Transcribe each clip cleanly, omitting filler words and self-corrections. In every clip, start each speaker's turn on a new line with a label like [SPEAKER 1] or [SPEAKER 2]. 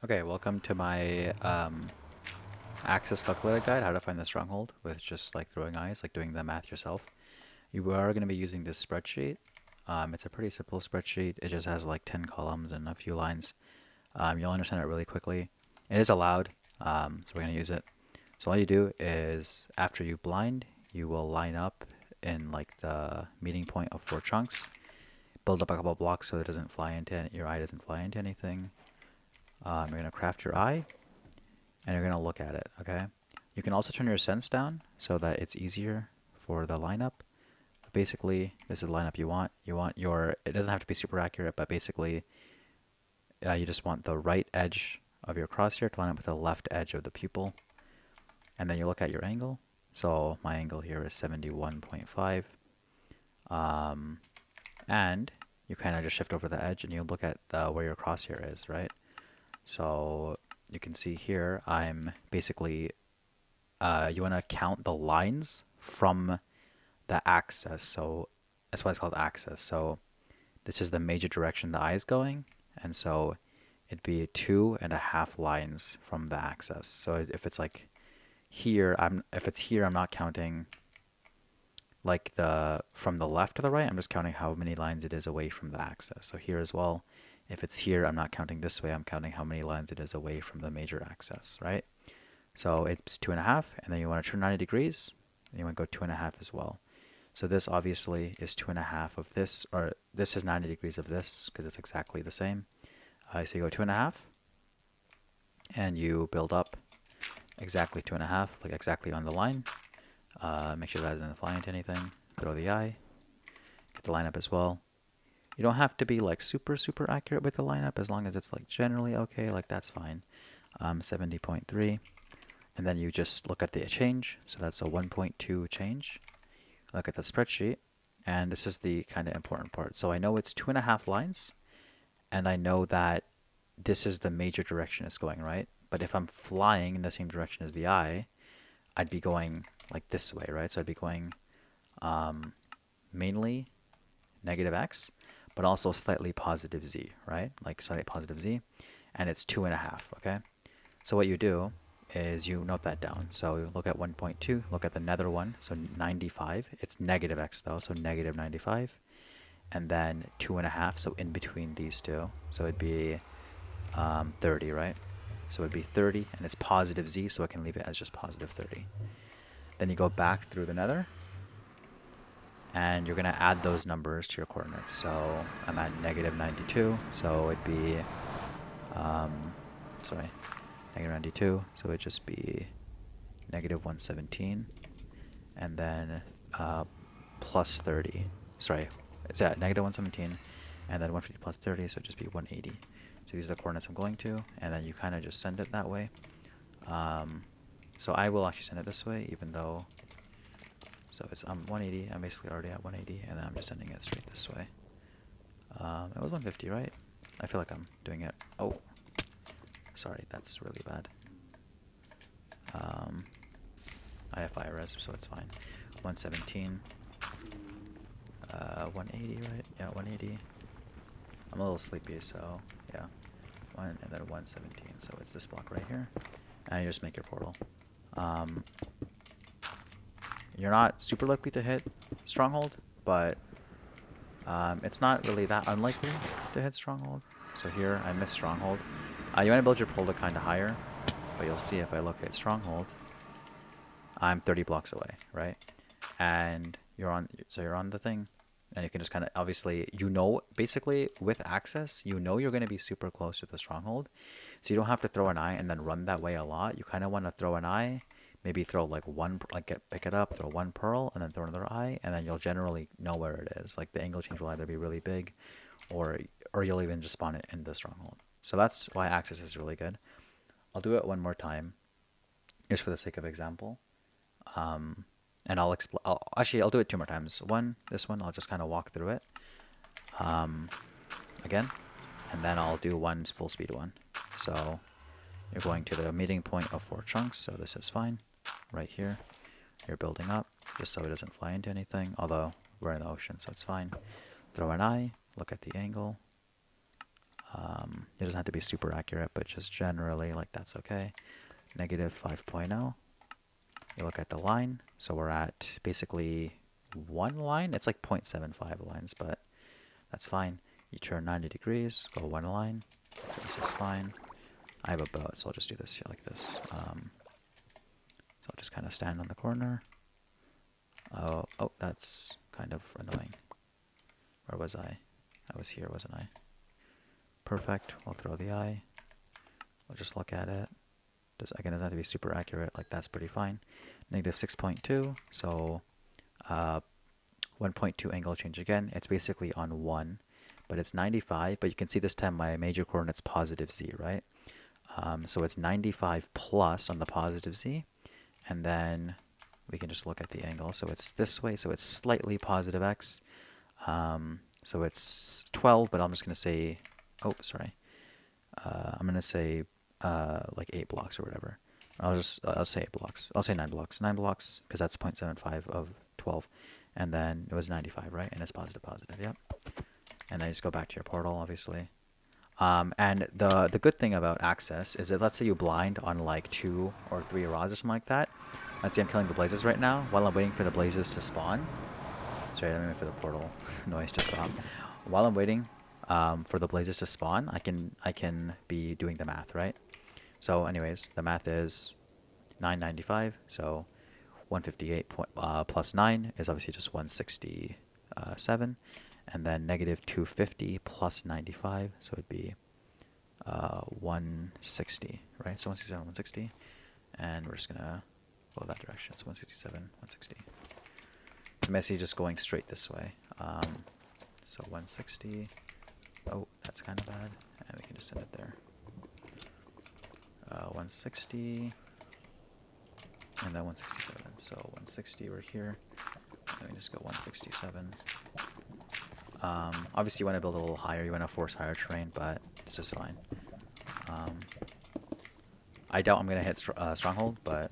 [SPEAKER 1] Okay, welcome to my Access Calculator Guide, how to find the stronghold with just like throwing eyes, like doing the math yourself. You are going to be using this spreadsheet. It's a pretty simple spreadsheet. It just has like 10 columns and a few lines. You'll understand it really quickly. It is allowed, so we're going to use it. So all you do is after you blind, you will line up in like the meeting point of 4 chunks. Build up a couple blocks so it doesn't fly into your eye doesn't fly into anything. You're going to craft your eye, and you're going to look at it, okay? You can also turn your sense down so that it's easier for the lineup. But basically, this is the lineup you want. It doesn't have to be super accurate, but basically, you just want the right edge of your crosshair to line up with the left edge of the pupil. And then you look at your angle. So my angle here is 71.5. And you kind of just shift over the edge and you look at where your crosshair is, right? So you can see here, I'm basically, you want to count the lines from the axis. So that's why it's called axis. So this is the major direction the eye is going. And so it'd be 2.5 lines from the axis. So if it's like here, if it's here, I'm not counting like from the left to the right. I'm just counting how many lines it is away from the axis. So here as well, if it's here, I'm not counting this way. I'm counting how many lines it is away from the major axis, right? So it's 2.5, and then you want to turn 90 degrees, and you want to go 2.5 as well. So this obviously is 2.5 of this, or this is 90 degrees of this, because it's exactly the same. So you go 2.5, and you build up exactly 2.5, like exactly on the line. Make sure that doesn't fly into anything. Throw the eye. Get the lineup as well. You don't have to be like super accurate with the lineup, as long as it's like generally okay, like that's fine. 70.3. And then you just look at the change. So that's a 1.2 change. Look at the spreadsheet. And this is the kind of important part. So I know it's 2.5 lines. And I know that this is the major direction it's going, right? But if I'm flying in the same direction as the eye, I'd be going like this way, right? So I'd be going mainly negative x, but also slightly positive z, right? Like slightly positive z. And it's 2.5, okay? So what you do is you note that down. So you look at 1.2, look at the nether one, so 95. It's negative x though, so negative 95. And then 2.5, so in between these two. So it'd be 30, right? So it'd be 30, and it's positive z, so I can leave it as just positive 30. Then you go back through the nether, and you're going to add those numbers to your coordinates. So I'm at negative 92, so it'd be, sorry, negative 92, so it'd just be negative 117, and then plus 30. Sorry, it's at negative 117, and then 150 plus 30, so it'd just be 180. So these are the coordinates I'm going to, and then you kind of just send it that way. So I will actually send it this way, even though, so it's 180, I'm basically already at 180, and then I'm just sending it straight this way. It was 150, right? I feel like I'm doing it, oh, sorry, that's really bad. I have IRS, so it's fine. 117, 180, right? Yeah, 180. I'm a little sleepy, so yeah. And then 117, so it's this block right here. And you just make your portal. You're not super likely to hit Stronghold, but it's not really that unlikely to hit Stronghold. So here, I missed Stronghold. You want to build your portal kind of higher, but you'll see if I look at Stronghold, I'm 30 blocks away, right? And you're on the thing, and you can just kind of, obviously, basically with access, you're going to be super close to the stronghold, so you don't have to throw an eye and then run that way a lot. You kind of want to throw an eye, maybe throw like pick it up, throw one pearl, and then throw another eye, and then you'll generally know where it is. Like the angle change will either be really big, or you'll even just spawn it in the stronghold. So that's why access is really good. I'll do it one more time, just for the sake of example. And I'll do it 2 more times. This one, I'll just kind of walk through it again, and then I'll do one full speed one. So you're going to the meeting point of 4 chunks, so this is fine. Right here, you're building up, just so it doesn't fly into anything, although we're in the ocean, so it's fine. Throw an eye, look at the angle. It doesn't have to be super accurate, but just generally, like, that's okay. Negative 5.0. You look at the line, so we're at basically one line. It's like 0.75 lines, but that's fine. You turn 90 degrees, go one line, so this is fine. I have a boat, so I'll just do this here like this. So I'll just kind of stand on the corner. Oh, that's kind of annoying. Where was I? I was here, wasn't I? Perfect. We'll throw the eye. We'll just look at it. Again, it doesn't have to be super accurate. Like, that's pretty fine. Negative 6.2. So 1.2 angle change again. It's basically on 1, but it's 95. But you can see this time my major coordinate's positive z, right? So it's 95 plus on the positive z. And then we can just look at the angle. So it's this way. So it's slightly positive x. So it's 12, but I'm just going to say, oh, sorry. I'm going to say like 8 blocks or whatever. I'll say 8 blocks. I'll say 9 blocks. 9 blocks, because that's 0.75 of 12. And then it was 95, right? And it's positive, yep. And then you just go back to your portal, obviously. And the good thing about access is that, let's say you blind on like 2 or 3 rods or something like that. Let's say I'm killing the blazes right now while I'm waiting for the blazes to spawn. Sorry, I'm waiting for the portal noise to stop. While I'm waiting for the blazes to spawn, I can be doing the math, right? So anyways, the math is 995. So 158 plus 9 is obviously just 167. And then negative 250 plus 95, so it'd be 160, right? So 167, 160. And we're just going to go that direction. So 167, 160. I'm basically just going straight this way. So 160. Oh, that's kind of bad. And we can just send it there. 160. And then 167. So 160 we're here. And we just go 167. Obviously you want to build a little higher. You want to force higher terrain, but this is fine. I doubt I'm going to hit Stronghold, but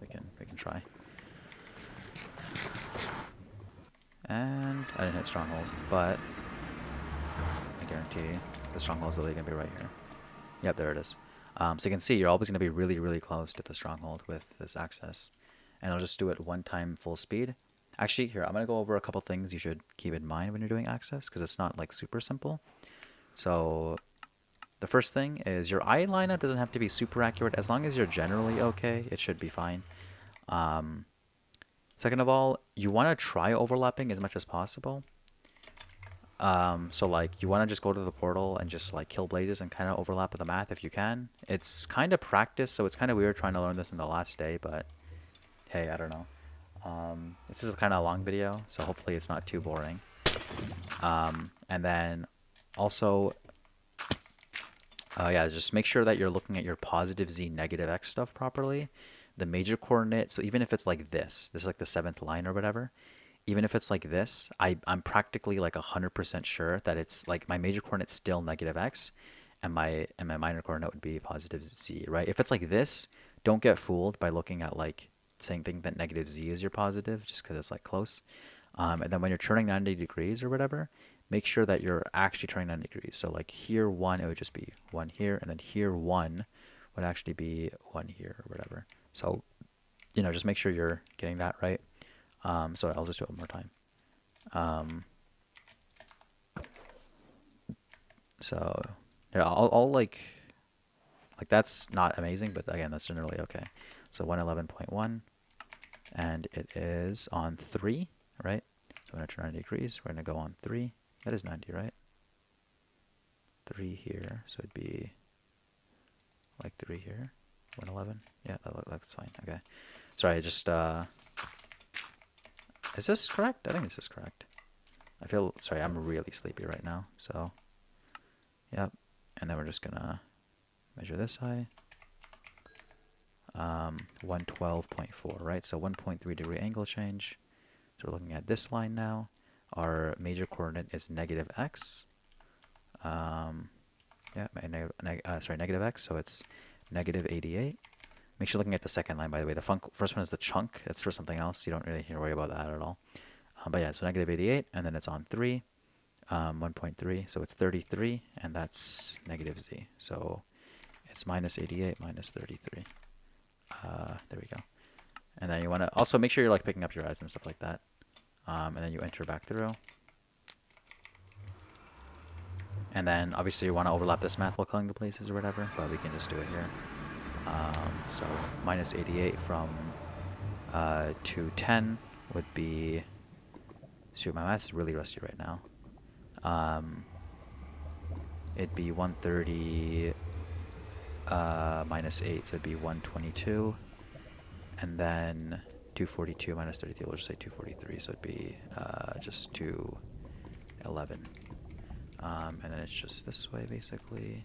[SPEAKER 1] we can try. And I didn't hit Stronghold, but I guarantee the Stronghold's literally going to be right here. Yep, there it is. So you can see you're always going to be really, really close to the Stronghold with this access. And I'll just do it one time full speed. Actually, here, I'm going to go over a couple things you should keep in mind when you're doing access, because it's not like super simple. So the first thing is your eye lineup doesn't have to be super accurate. As long as you're generally okay, it should be fine. Second of all, you want to try overlapping as much as possible. So like you want to just go to the portal and just like kill blazes and kind of overlap with the math if you can. It's kind of practice, so it's kind of weird trying to learn this in the last day, but hey, I don't know. This is kind of a long video, so hopefully it's not too boring. And then also, yeah, just make sure that you're looking at your positive z, negative x stuff properly. The major coordinate, so even if it's like this is like the 7th line or whatever, even if it's like this, I'm practically like 100% sure that it's like my major coordinate's still negative x, and my minor coordinate would be positive z, right? If it's like this, don't get fooled by looking at like think that negative z is your positive just because it's like close. And then when you're turning 90 degrees or whatever, make sure that you're actually turning 90 degrees. So like here 1, it would just be 1 here, and then here 1 would actually be 1 here or whatever. So, you know, just make sure you're getting that right. So I'll just do it one more time. So yeah, I'll like that's not amazing, but again, that's generally okay. So 111.1, and it is on 3, right? So we're going to turn 90 degrees. We're going to go on 3. That is 90, right? 3 here, so it'd be like 3 here. 111. Yeah, that's fine. Okay. Sorry, I just is this correct? I think this is correct. I feel, sorry, I'm really sleepy right now. So, yep. And then we're just gonna measure this high. 112.4, right? So 1.3 degree angle change. So we're looking at this line now. Our major coordinate is negative x. Yeah, sorry, negative x. So it's negative 88. Make sure you're looking at the second line, by the way. The first one is the chunk. That's for something else. You don't really need to worry about that at all. But yeah, so negative 88, and then it's on 3. 1.3, so it's 33, and that's negative z. So it's minus 88 minus 33. There we go. And then you want to also make sure you're like picking up your eyes and stuff like that. And then you enter back through. And then obviously you want to overlap this math while calling the places or whatever, but we can just do it here. So minus 88 from 210 would be, shoot, my math's really rusty right now. It'd be 130 minus 8, so it'd be 122. And then 242 minus 32, we'll just say 243, so it'd be just 211. And then it's just this way, basically.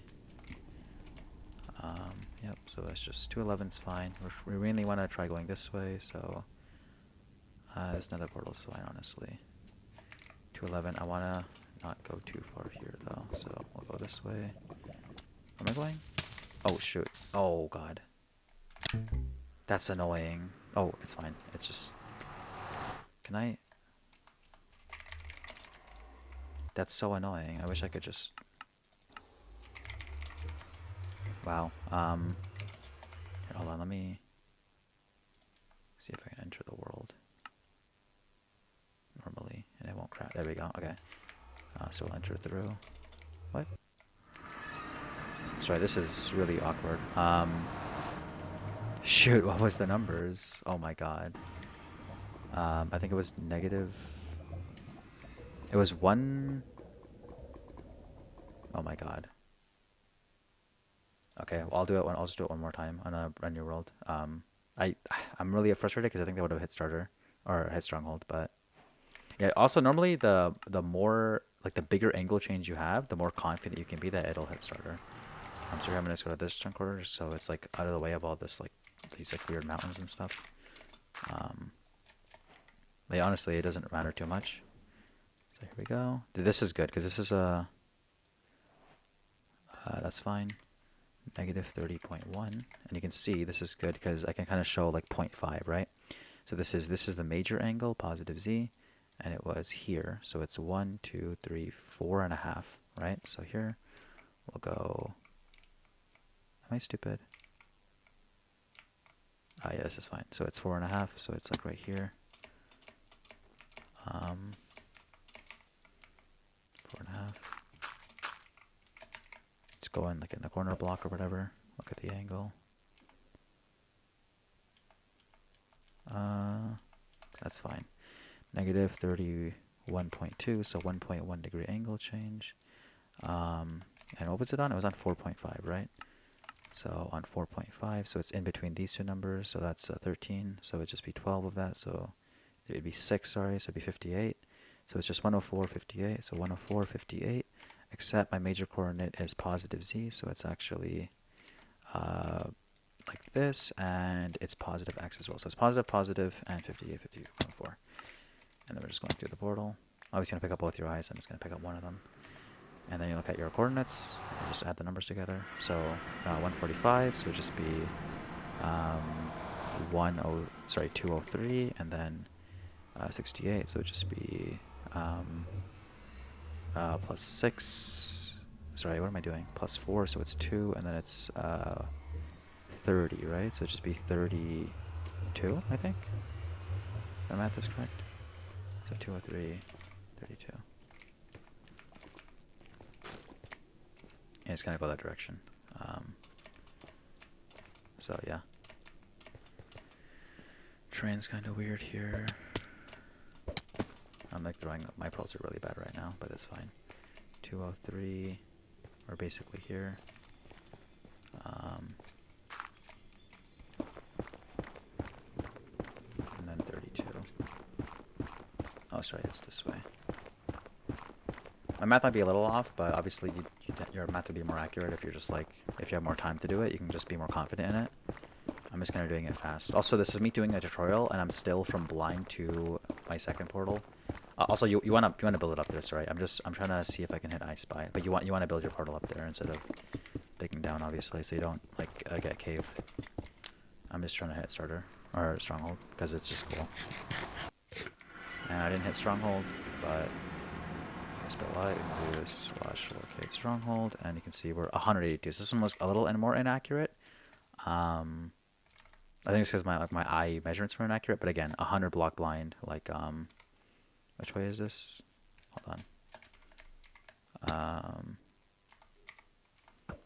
[SPEAKER 1] Yep, so that's just 211's fine. We mainly want to try going this way, so there's another portal's fine, honestly. 211, I want to not go too far here, though, so we'll go this way. Where am I going? Oh, shoot. Oh, God. That's annoying. Oh, it's fine. It's just... Can I... That's so annoying. I wish I could just... Wow. Here, hold on, let me... see if I can enter the world. Normally, and it won't crash. There we go. Okay. So we'll enter through. What? Sorry, this is really awkward. Shoot, what was the numbers? Oh my god. I think it was negative... It was 1... Oh my god. Okay, well, I'll just do it one more time on a brand new world. I'm really frustrated because I think they would have hit starter or hit stronghold, but yeah. Also, normally the more like the bigger angle change you have, the more confident you can be that it'll hit starter. So I'm gonna just go to this chunk order, so it's like out of the way of all this like these like weird mountains and stuff. But yeah, honestly, it doesn't matter too much. So here we go. This is good because this is a that's fine. Negative 30.1, and you can see this is good because I can kind of show like 0.5, right? So this is the major angle, positive z, and it was here, so it's 1, 2, 3, 4.5, right? So here we'll go. Am I stupid? Ah, yeah, this is fine. So it's 4.5, so it's like right here. 4.5. Just go in like in the corner block or whatever. Look at the angle. That's fine. Negative 31.2, so 1.1 degree angle change. And what was it on? It was on 4.5, right? So on 4.5, so it's in between these two numbers, so that's 13, so it'd just be 12 of that, so it'd be 6, sorry, so it'd be 58. So it's just 104.58, so 104.58, except my major coordinate is positive z, so it's actually like this, and it's positive x as well. So it's positive, positive, and 58, 50.4. And then we're just going through the portal. Obviously, going to pick up both your eyes. I'm just going to pick up one of them. And then you look at your coordinates, and just add the numbers together. So 145, so it would just be 203, and then 68, so it would just be plus 6. Sorry, what am I doing? Plus 4, so it's 2, and then it's 30, right? So it'd just be 32, I think. If my math is correct. So 203, 32. And it's gonna go that direction. So yeah. Terrain's kind of weird here. I'm like throwing up. My pearls are really bad right now, but that's fine. 203, we're basically here. And then 32. Oh, sorry, it's this way. My math might be a little off, but obviously your math would be more accurate if you're just like, if you have more time to do it, you can just be more confident in it. I'm just kind of doing it fast. Also, this is me doing a tutorial, and I'm still from blind to my second portal. Also, you wanna build it up there. Sorry, I'm trying to see if I can hit I Spy, but you wanna build your portal up there instead of digging down, obviously, so you don't like get cave. I'm just trying to hit starter or stronghold because it's just cool. And I didn't hit stronghold, but spit light, we can do this slash locate stronghold, and you can see we're 182. So this one was a little more inaccurate. I think it's because my eye measurements were inaccurate, but again, 100 block blind. Like which way is this? Hold on.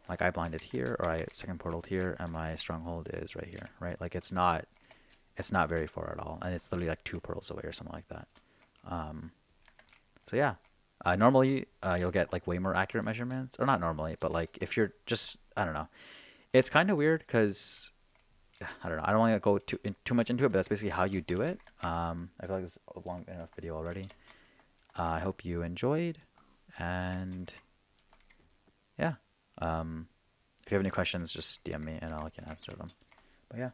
[SPEAKER 1] Like I blinded here, or I second portaled here, and my stronghold is right here, right? Like it's not very far at all, and it's literally like 2 portals away or something like that. So yeah, normally you'll get like way more accurate measurements, or not normally, but like if you're just, I don't know, it's kind of weird because I don't know. I don't want to go too much into it, but that's basically how you do it. I feel like this is a long enough video already. I hope you enjoyed, and yeah. If you have any questions, just DM me and I can answer them. But yeah.